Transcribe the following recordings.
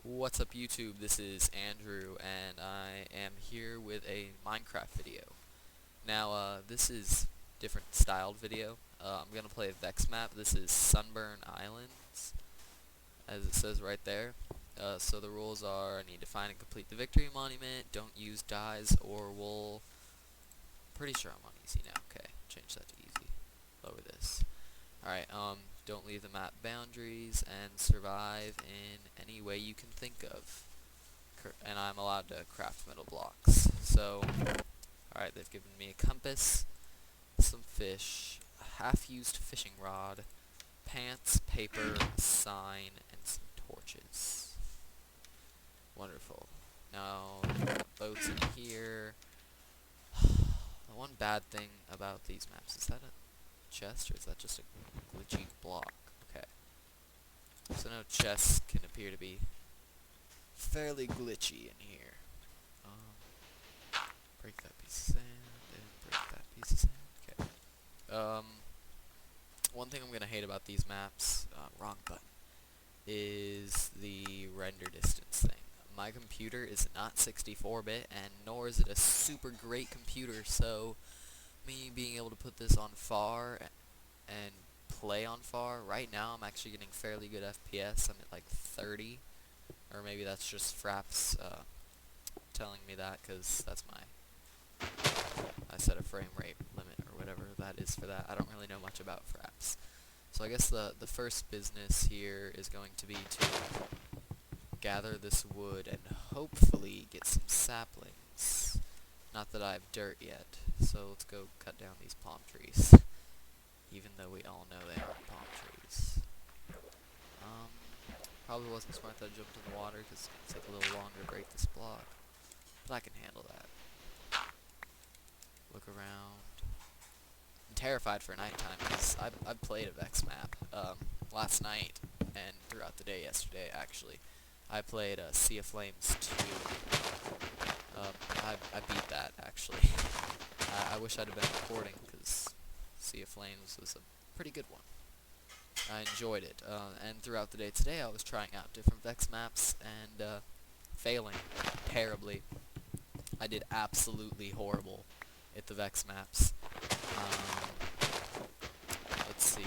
What's up YouTube? This is Andrew and I am here with a Minecraft video. Now this is different styled video. I'm gonna play a Vechs map. This is Sunburn Islands, as it says right there. So the rules are: I need to find and complete the victory monument, don't use dyes or wool. Pretty sure I'm on easy now. Okay, change that to easy. Lower this. Alright, don't leave the map boundaries and survive in any way you can think of. And I'm allowed to craft metal blocks. So, alright, they've given me a compass, some fish, a half-used fishing rod, pants, paper, a sign, and some torches. Wonderful. Now, boats in here. The one bad thing about these maps, is that a chest, or is that just a glitchy block? Okay. So now chests can appear to be fairly glitchy in here. Break that piece of sand, and break that piece of sand. Okay. One thing I'm gonna hate about these maps, wrong button, is the render distance thing. My computer is not 64-bit, and nor is it a super great computer, so me being able to put this on far and play on far, right now I'm actually getting fairly good FPS. I'm at like 30, or maybe that's just Fraps telling me that, because that's I set a frame rate limit or whatever that is for that. I don't really know much about Fraps. So I guess the first business here is going to be to gather this wood and hopefully get some saplings. Not that I have dirt yet, so let's go cut down these palm trees. Even though we all know they aren't palm trees. Probably wasn't smart that I jumped in the water, because it's going to take a little longer to break this block. But I can handle that. Look around. I'm terrified for nighttime, because I've played a Vechs map last night, and throughout the day yesterday, actually. I played Sea of Flames 2. I beat that, actually. I wish I'd have been recording, because Sea of Flames was a pretty good one. I enjoyed it, and throughout the day today I was trying out different Vechs maps, and failing terribly. I did absolutely horrible at the Vechs maps. Let's see.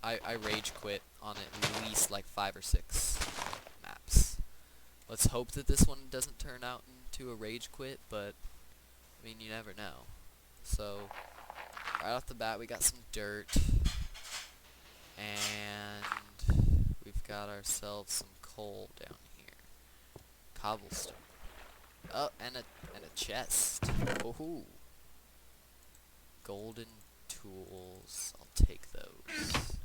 I rage quit on at least like 5 or 6 maps. Let's hope that this one doesn't turn out into a rage quit, but I mean, you never know. So, right off the bat, we got some dirt, and we've got ourselves some coal down here. Cobblestone. Oh, and a chest. Woohoo! Golden tools. I'll take those.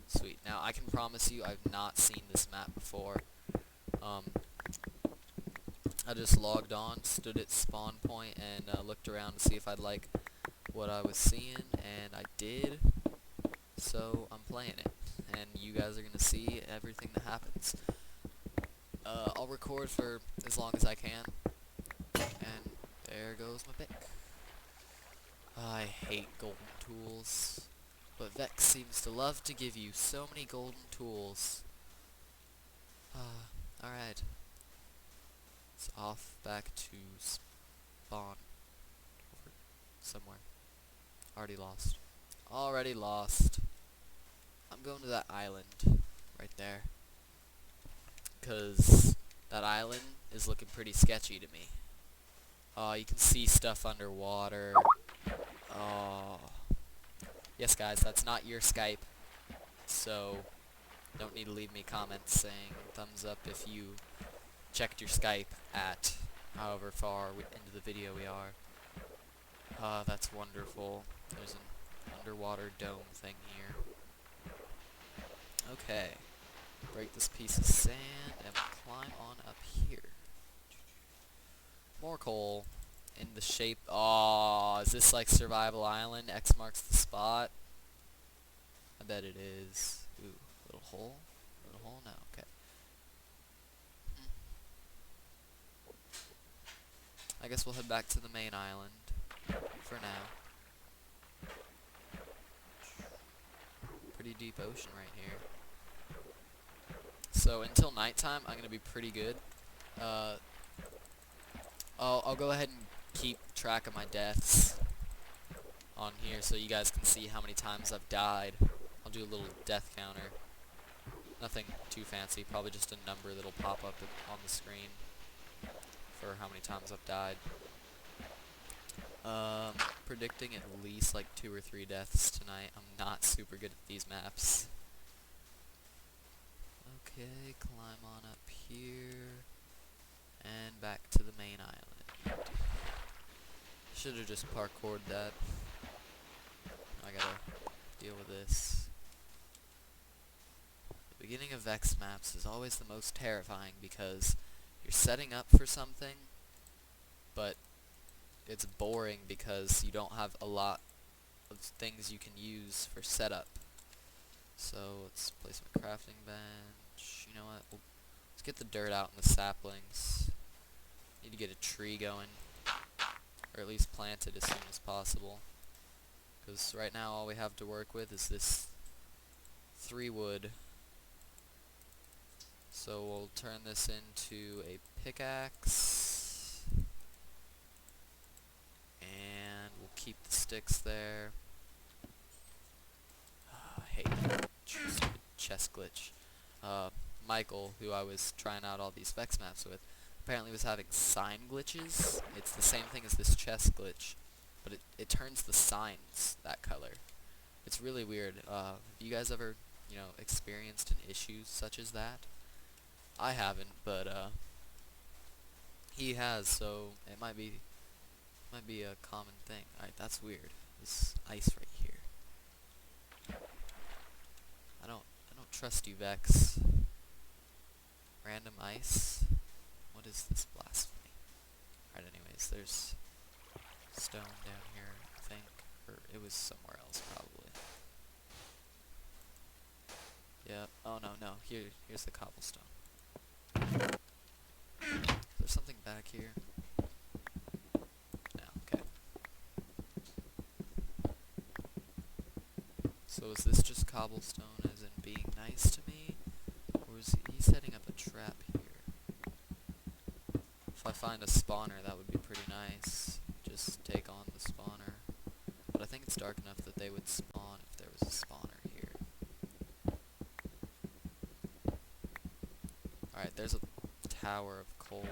Sweet. Now, I can promise you I've not seen this map before. I just logged on, stood at spawn point, and looked around to see if I'd like what I was seeing, and I did. So I'm playing it, and you guys are gonna see everything that happens. I'll record for as long as I can, and there goes my pick. I hate golden tools, but Vechs seems to love to give you so many golden tools. Alright. It's off back to spawn. Over somewhere. Already lost. Already lost. I'm going to that island right there, because that island is looking pretty sketchy to me. You can see stuff underwater. Oh. Yes, guys, that's not your Skype, so don't need to leave me comments saying thumbs up if you checked your Skype at however far into the video we are. That's wonderful. There's an underwater dome thing here. Okay. Break this piece of sand and climb on up here. More coal in the shape. Oh, is this like Survival Island? X marks the spot. I bet it is. Ooh, little hole. Little hole? No, okay. I guess we'll head back to the main island for now. Pretty deep ocean right here. So until nighttime, I'm gonna be pretty good. Uh, I'll go ahead and keep track of my deaths on here so you guys can see how many times I've died. I'll do a little death counter. Nothing too fancy, probably just a number that'll pop up on the screen for how many times I've died. Predicting at least like 2 or 3 deaths tonight. I'm not super good at these maps. Okay, climb on up here and back to the main island. Should have just parkoured that. I gotta deal with this. The beginning of Vechs maps is always the most terrifying because you're setting up for something, but it's boring because you don't have a lot of things you can use for setup. So let's place my crafting bench. You know what? Let's get the dirt out and the saplings. Need to get a tree going, or at least plant it as soon as possible. Because right now all we have to work with is this 3 wood. So we'll turn this into a pickaxe. And we'll keep the sticks there. I hate that stupid chest glitch. Michael, who I was trying out all these Vechs maps with, apparently was having sign glitches. It's the same thing as this chest glitch, but it turns the signs that color. It's really weird. Have you guys ever, experienced an issue such as that? I haven't, but he has, so it might be a common thing. Alright, that's weird. This ice right here. I don't trust you, Vechs. Random ice? What is this blasphemy? Alright, anyways, there's stone down here, I think. Or it was somewhere else, probably. Yeah. Oh, no. Here's the cobblestone. Is there something back here? No, okay. So is this just cobblestone as in being nice to me? Or is he setting up a trap here? If I find a spawner, that would be pretty nice. Just take on the spawner. But I think it's dark enough that they would spawn if there was a spawner here. Alright, there's a tower of coal.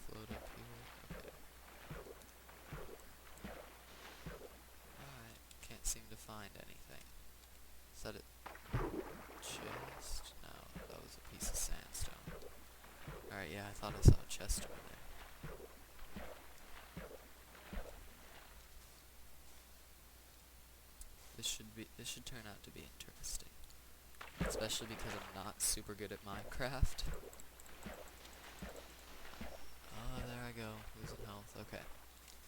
Float up here. Okay. Alright, can't seem to find anything. Is that a chest? No, that was a piece of sandstone. Alright, yeah, I thought I saw a chest over there. This should turn out to be interesting. Especially because I'm not super good at Minecraft. Oh, there I go, losing health. Okay.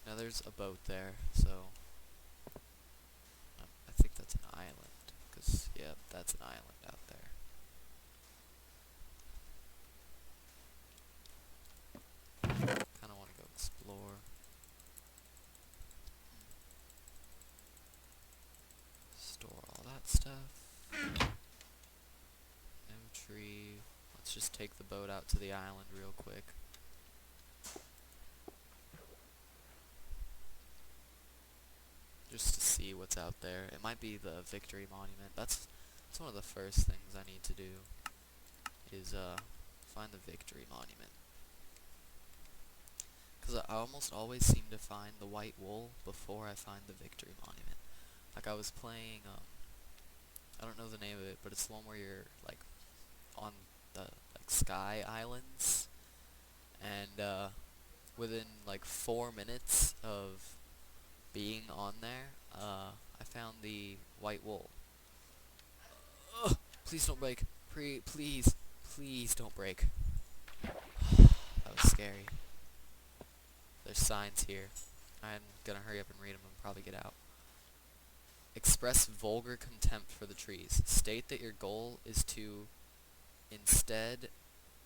Now there's a boat there, so I think that's an island. Cause yeah, that's an island out there. Kinda wanna go explore. Store all that stuff. No tree. Let's just take the boat out to the island real quick. Just to see what's out there. It might be the Victory Monument. That's one of the first things I need to do. Is find the Victory Monument. Because I almost always seem to find the white wool before I find the Victory Monument. Like I was playing, I don't know the name of it, but it's the one where you're like on the sky islands, and within like 4 minutes of being on there, I found the white wool. Ugh, please don't break. Please don't break. That was scary. There's signs here. I'm gonna hurry up and read them and probably get out. Express vulgar contempt for the trees. State that your goal is to instead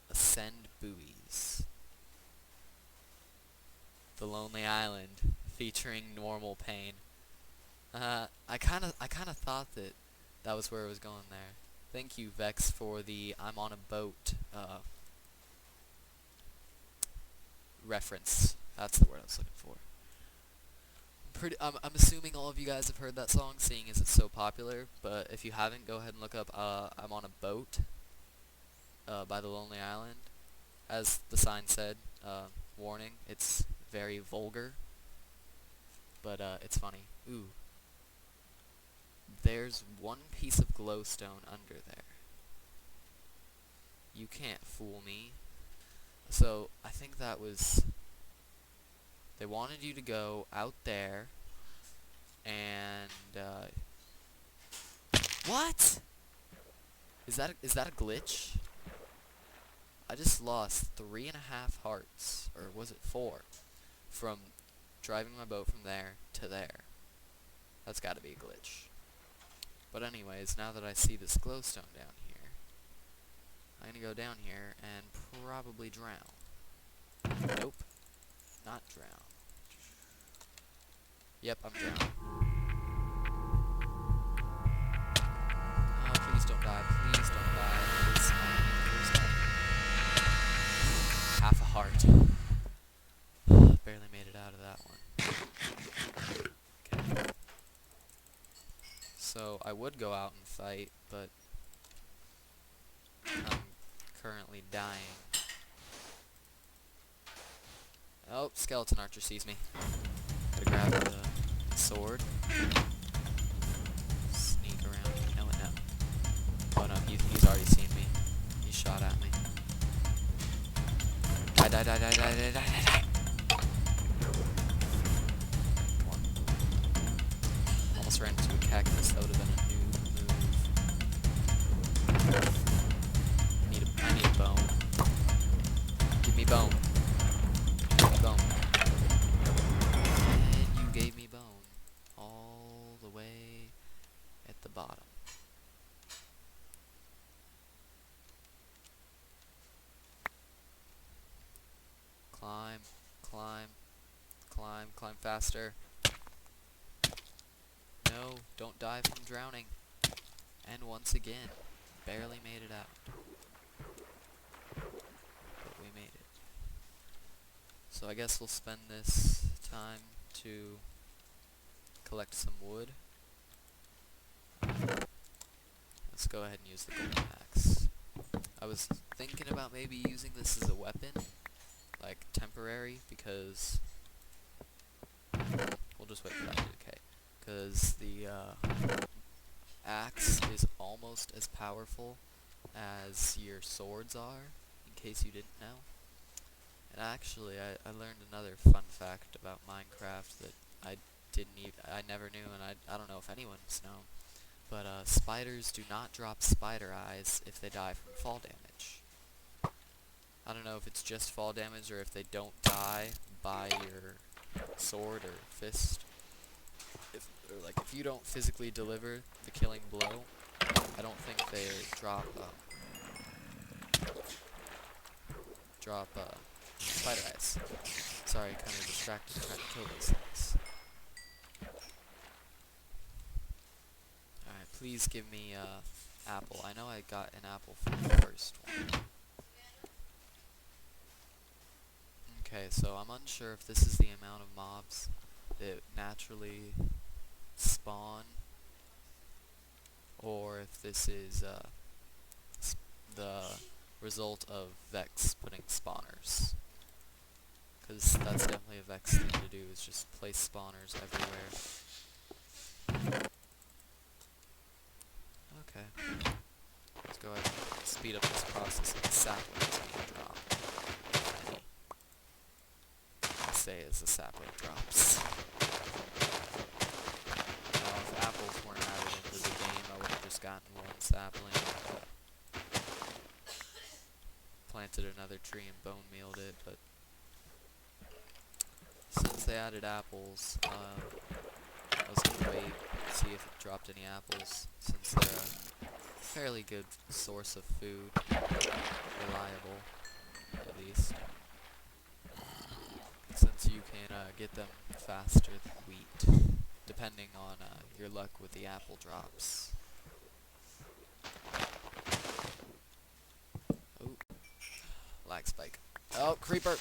ascend buoys. The Lonely Island, featuring normal pain. I kinda thought that That was where I was going there. Thank you, Vechs, for the I'm on a boat reference. That's the word I was looking for. I'm assuming all of you guys have heard that song, seeing as it's so popular, but if you haven't, go ahead and look up I'm on a Boat by The Lonely Island. As the sign said, warning, it's very vulgar, but it's funny. Ooh. There's one piece of glowstone under there. You can't fool me. So, I think that was... They wanted you to go out there and what? Is that a glitch? I just lost 3.5 hearts, or was it 4, from driving my boat from there to there. That's gotta be a glitch. But anyways, now that I see this glowstone down here, I'm gonna go down here and probably drown. Nope. Not drown. Yep, I'm drowning. Oh, please don't die. Please don't die. It's not half a heart. Barely made it out of that one. Okay. So, I would go out and fight, but I'm currently dying. Oh, skeleton archer sees me. Gotta grab the sword. Sneak around. No. Oh no, he's already seen me. He shot at me. Die. Come on. Almost ran into a cactus. That would have been a new move. I need a bone. Give me bone. Bone. And you gave me bone all the way at the bottom. Climb faster. No, don't die from drowning. And once again, barely made it out. But we made it. So I guess we'll spend this time to collect some wood. Let's go ahead and use the golden axe. I was thinking about maybe using this as a weapon, like temporary, because we'll just wait for that to decay. Because the axe is almost as powerful as your swords are, in case you didn't know. And actually, I learned another fun fact about Minecraft that I never knew, and I don't know if anyone's known. But spiders do not drop spider eyes if they die from fall damage. I don't know if it's just fall damage or if they don't die by your sword or fist. If you don't physically deliver the killing blow, I don't think they drop spider eyes. Sorry, kind of distracted trying to kill these things. Alright, please give me apple. I know I got an apple from the first one. Okay, so I'm unsure if this is the amount of mobs that naturally spawn, or if this is the result of Vechs putting spawners. Because that's definitely a Vechs thing to do, is just place spawners everywhere. Okay. Let's go ahead and speed up this process of the saplings being dropped. I say as the sapling drops. Now, if apples weren't added into the game, I would have just gotten one sapling and planted another tree and bone mealed it, but since they added apples, I was gonna wait and see if it dropped any apples, since they're a fairly good source of food, reliable, at least, since you can get them faster than wheat, depending on your luck with the apple drops. spike. Oh, creeper.